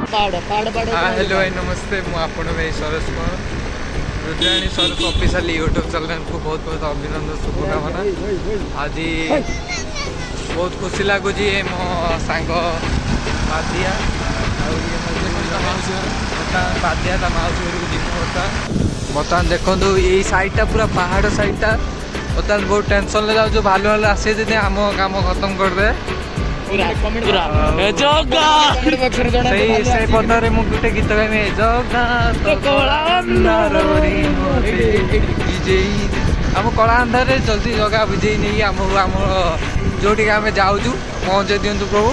Hello भाई नमस्ते मुझे भाई सरस कुमार रुद्राणी सरस ऑफिशियल यूट्यूब चैनल को बहुत बहुत अभिनंदन शुभकामना। आज बहुत खुशी लगुच मो सांग बादिया बादिया माउसी घर को जीव बर्तमान देखो ये साइडटा पूरा पहाड़ साइडटा बर्तमान बहुत टेंशन ले जाऊ भालू भालू आसे जी आम काम खत्म कर दे पदरे मुझे गोटे गीत गाइबे आम कला अंधारे जल्दी जगह बुझे नहीं आम जो आम जाऊँ पहुँचे दिंतु प्रभु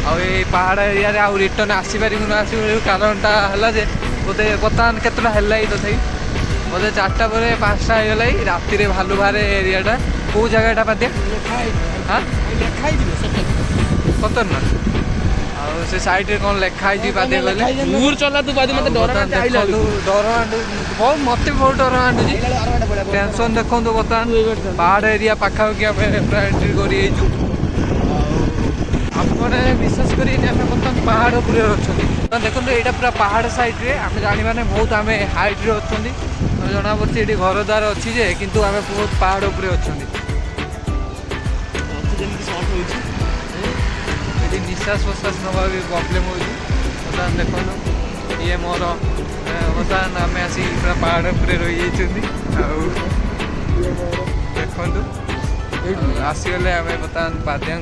आ पहाड़ एरिया आउ रिटर्न आसपार कारणटा है बोधे बर्तमान केतटा है तथापि बोधे 4टा पर 5टा होगा राति भालू बाहर एरियाटा कौ जगह बादिया हाँ सतर ना से साइड कौन लिखाई बादे चला तू बादे मत डर बहुत मत बहुत डर मांडुची टेंशन देखो बर्तमान पहाड़ एरिया पाखापाखि आम पूरा एंट्री कर विशेष कर बर्तमान पहाड़ उपर अच्छा देखो यहाँ पूरा पहाड़ सैड्रे आम जाने बहुत आम हाइट्रे अच्छा जना पड़ी ये घर द्वार अच्छी जे किंतु आम बहुत पहाड़ उपर अच्छा निश्वास प्रश्वास नवा भी प्रॉब्लम हो बर्तमान देखो ये मोर बर्तमान आम आसी पूरा पहाड़ उपर रही देखु आसीगले आम बर्तमान बादिया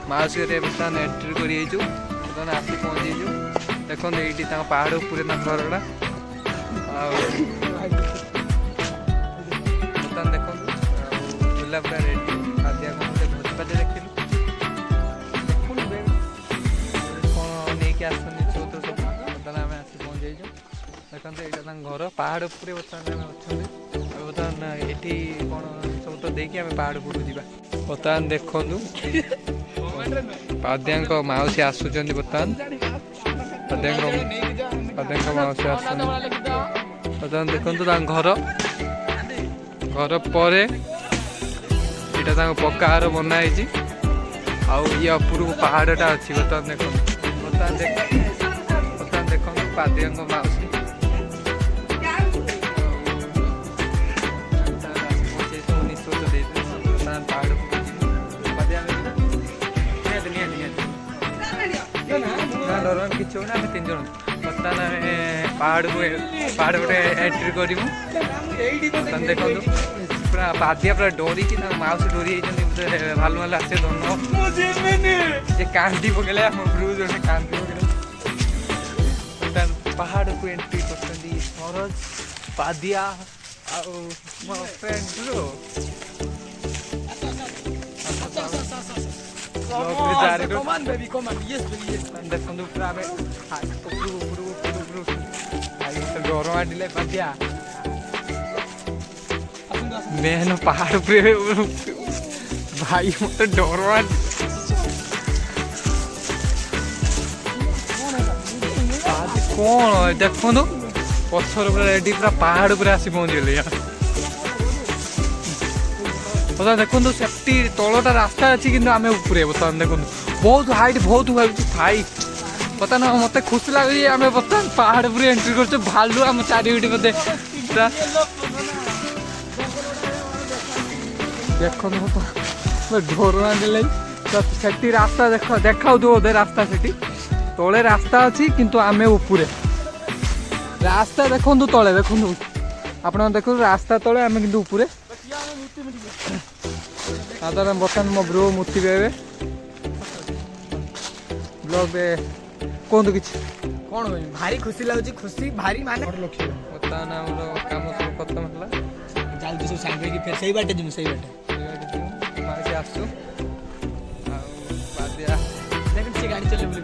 माउसी घर बर्तमान एंट्री कर बर्तमान आसी पहुँचीचु देखो ये पहाड़ उपर घरटा बर्तमान देखो बुला पूरा रेडी बादिया भोजी भात देखिलु सब बर्तमान आम आसी पहुँच जाइए देखते यहाँ घर पहाड़ उपर बर्तमान आम अच्छा बर्तमान ये कौन सब तो देखिए आम पहाड़ उपरକୁ ଯିବା बर्तमान देखु बादिया माउसी आसुच्च बर्तमान बादिया माउसी आस बर्तमान देखु घर घर पर यहाँ पक्का घर बनाई आउ ये उपरକୁ पहाड़टा अच्छी बर्तमान देखो बर्तमान देखो बादिया माउसी डर किसी होना आम 3 जन बर्तमान आम पहाड़ को एंट्री करूँ बर्तमान देखो पूरा बादिया पूरा डरिकी माउसी डरी भालू भालू आसे धन कांदी पकड़े आम ब्रुज कांदी पकड़े पहाड़ को एंट्री कर सरज बादिया देखो पूरा डर मारे बादिया मेन पहाड़ पे भाई मत डर मार कौन देखो पथर पूरा रेडी पूरा पहाड़ पूरा आसी पहुँचीगले बता देखो सेफ्टी तलटा रास्ता अच्छी कि आम उपरे बर्तमान देखो बहुत हाइट बहुत भाई बर्तमान मत खुशी लगे आम बर्तमान पहाड़ पूरे एंट्री कर भालू आम चारिपटे मत देखो डर मारे से रास्ता देख देखा बोधे रास्ता से तले रास्ता अच्छी किंतु आम उपरे रास्ता देखो तले देखो आप देखो रास्ता तले आम कि उपरे बर्तमान मो ब्रो मूर्ति पाइबे ब्लॉग कहतु कि कौन भारी खुशी लगुच खुशी भारी माने बर्तमान आम कम सब खत्म है चलती सब सांग फिर सही बाटे जी सही बाटे मासी आसु बादिया देखो से गाड़ी चले बोली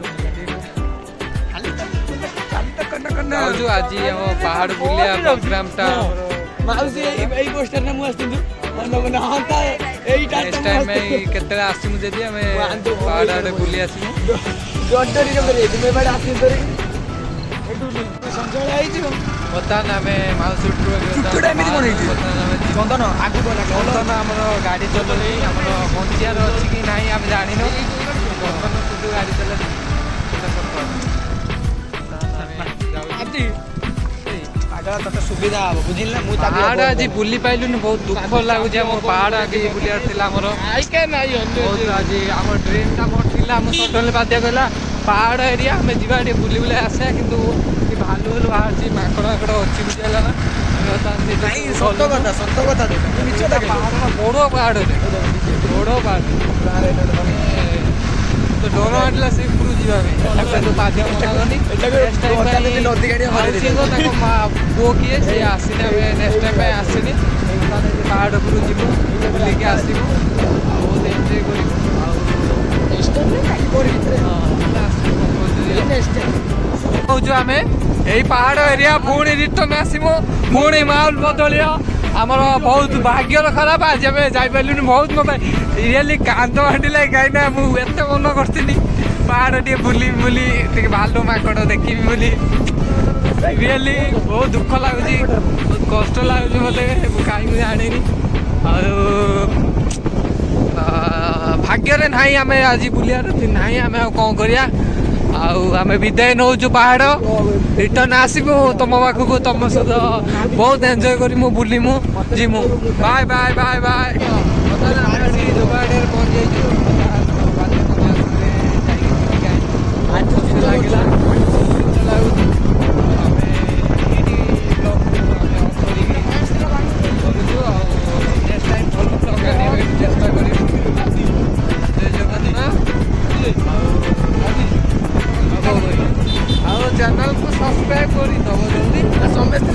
आज आम पहाड़ बुलिया प्रोग्राम टा माउसी एई पोस्टर ने मु आस्तिंदु मन मन हांता एई टाइम में केते आसी मु जदी हमें पहाड़ आड़े बुली आसी डडरी रे मेरे तुम्हें बड़ा आसी तोरी एटू संजय आई छी बर्तमान आम माउस चंदन आगु चंदन आम गाड़ी चलनी आम बंचार अच्छी कि ना आम जान गाड़ी चल ସୁବିଧା ହବ ବୁଝିଲେ ନା। ମୁଁ ପାହାଡ଼ ଆଜି ବୁଲି ପାଇଲୁନି, ବହୁତ ଦୁଃଖ ଲାଗୁଛି। ଆମ ପାହାଡ଼ ଆଜି ବୁଲିବାର ଥିଲା ଆମର ବହୁତ। ଆଜି ଆମ ଡ୍ରିମ୍ଟା ମୋର ଥିଲା, ମୁଁ ସଡନଲି ବାଧ୍ୟ କହିଲା ପାହାଡ଼ ଏରିଆ ଆମେ ଯିବା ଟିକେ ବୁଲି ବୁଲି ଆସିବା, କିନ୍ତୁ ଭାଲୁ ଭାଲୁ ବାହାରିଛି, ମାଙ୍କଡ଼ ମାଙ୍କଡ଼ ଅଛି ବୁଝିଗଲା ନା। ନାଇଁ ସତ କଥା ମିଛଟା ପାହାଡ଼ ବଡ଼ ପାହାଡ଼ରେ ବଡ଼ ପାହାଡ଼ ତ ଡର ମାଡ଼ିଲା ସେ ଉପରକୁ ଯିବା ପାଇଁ, କିନ୍ତୁ ବାଧ୍ୟ ମନା କଲି। ନଦୀ ଗାଡିଆ ତାଙ୍କ ମା ପୁଅ କିଏ ସିଏ ଆସିନି, ଆମେ ନେକ୍ସଟ ଟାଇମ୍ ପାଇଁ ଆସିନି। ପାହାଡ଼ ଉପରକୁ ଯିବୁ ବୁଲିକି ଆସିବୁ, ବହୁତ ଏନ୍ଜୟ କରିବୁ। କହୁଛୁ ଆମେ ଏଇ ପାହାଡ଼ ଏରିଆ ପୁଣି ରିଟର୍ନ ଆସିବୁ, ପୁଣି ମାହୋଲ ବଦଳିବ। ଆମର ବହୁତ ଭାଗ୍ୟର ଖରାପ, ଆଜି ଆମେ ଯାଇପାରିଲୁନି। ବହୁତ ମତେ ରିଏଲି କାନ୍ଦ ମାଡ଼ିଲା, କାହିଁକିନା ମୁଁ ଏତେ ମନ କରିଥିଲି ପାହାଡ଼ ଟିକେ ବୁଲି ବୁଲି ଟିକେ ଭାଲୁ ମାଙ୍କଡ଼ ଦେଖିବି ବୋଲି। ରିଏଲି ବହୁତ ଦୁଃଖ ଲାଗୁଛି, ବହୁତ କଷ୍ଟ ଲାଗୁଛି ମୋତେ, କାହିଁକି ଜାଣିନି। ଆଉ ଭାଗ୍ୟରେ ନାହିଁ ଆମେ ଆଜି ବୁଲିବାର ନାହିଁ, ଆମେ ଆଉ କ'ଣ କରିବା। ଆଉ ଆମେ ବିଦାୟ ନେଉଛୁ ପାହାଡ଼, ରିଟର୍ନ ଆସିବୁ ତମ ପାଖକୁ, ତମ ସହିତ ବହୁତ ଏନ୍ଜୟ କରି ମୁଁ ବୁଲିମୁ ଯିମୁ। Bye bye bye bye. ଆମେ ଆସି ଯୋଗାଡ଼ରେ ପହଞ୍ଚିଯାଇଛୁ। ଲାଗିଲା ଲାଗୁଛି ଆମେ ଏଇଠି କରୁଛୁ। ଆଉ ନେକ୍ସଟ ଟାଇମ୍ ଭଲ ଟଙ୍କା ନେବାକୁ ଚେଷ୍ଟା କରିବୁ। ଜୟ ଜଗନ୍ନାଥ। ଆଉ ଚ୍ୟାନେଲକୁ ସବସ୍କ୍ରାଇବ୍ କରିଦେବ ଜଲ୍ଦି। ସମସ୍ତେ